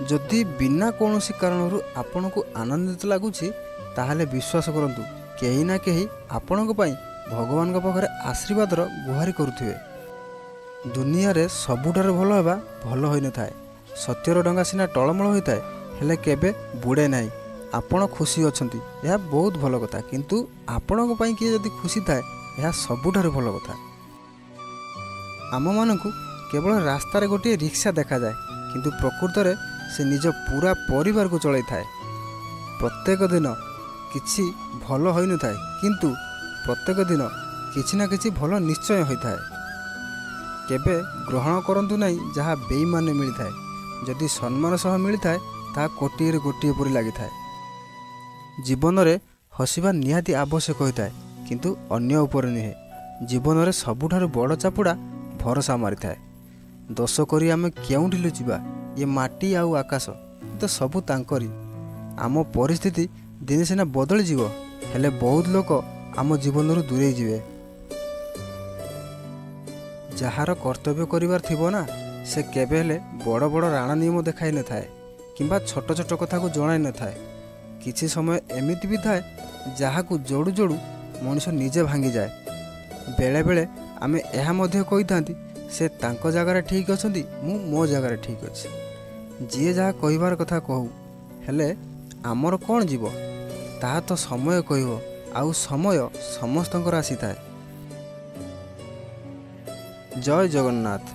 जदि बिना कौन कारण आपण को आनंदित लगुच ताहले विश्वास करंतु कहीं ना कहीं आपण भगवान पाखे आशीर्वाद गुहारि करुथिबे। दुनिया रे सबुठार भल होगा भल होई न थाए। सत्यर डंगा सीना टलमल होता है हेले केबे बुड़े नहीं। आपण खुशी अछंती यह बहुत भल कथा, किंतु आपण किए जदि खुशी थाए यह सबुठार भल कथा। आम मानकु केवल रास्तार गोटे रिक्शा देखा जाए, किंतु प्रकृत में से निज पूरा परिवार को चलाई थाए। प्रत्येक दिन किछि भल होई न थाए, किंतु प्रत्येक दिन किछि ना किछि भल निश्चय होता है। केबे ग्रहण करंतु नहीं जहाँ बेईमाने मिलता है। जदि सम्मान सह मिलता है ता कोटिए रे गोटिए परि लागि थाए। जीवन रे हसिबा निहाती आवश्यक होता है, किंतु अन्य उपर नुहे। जीवन रे सबुठारु बड़ चापुड़ा भरोसा मारी थाए। दोष करी आमे केउंठी लुचिबा? ये माटी आउ आकाश तो सबू तांकरी। आम परिस्थिति दिने सिना बदली जीव, हेले बहुत लोक आम जीवन रु दूरे जीवे। जार कर्तव्य करिवार थिबो ना से केबे हेले बड़ बड़ राणा नियम देखाई न थाए किंबा छोट छोट कथा को जणाई न थाए। किछि समय एमिति भी थाए जहाकू जोड़ू जोड़ू मनुष्य निजे भांगी जाए। बेले बेले आमे एहा मध्य कहि थांती से तांको जगार ठीक अछंती, मु मो जगार ठीक अछि। जिए जहा कहिबार कथा कहू, हेले आमर कोन जीव ताहा तो समय कहिबो। आउ समय समस्तंकर आसी थाए। जय जगन्नाथ।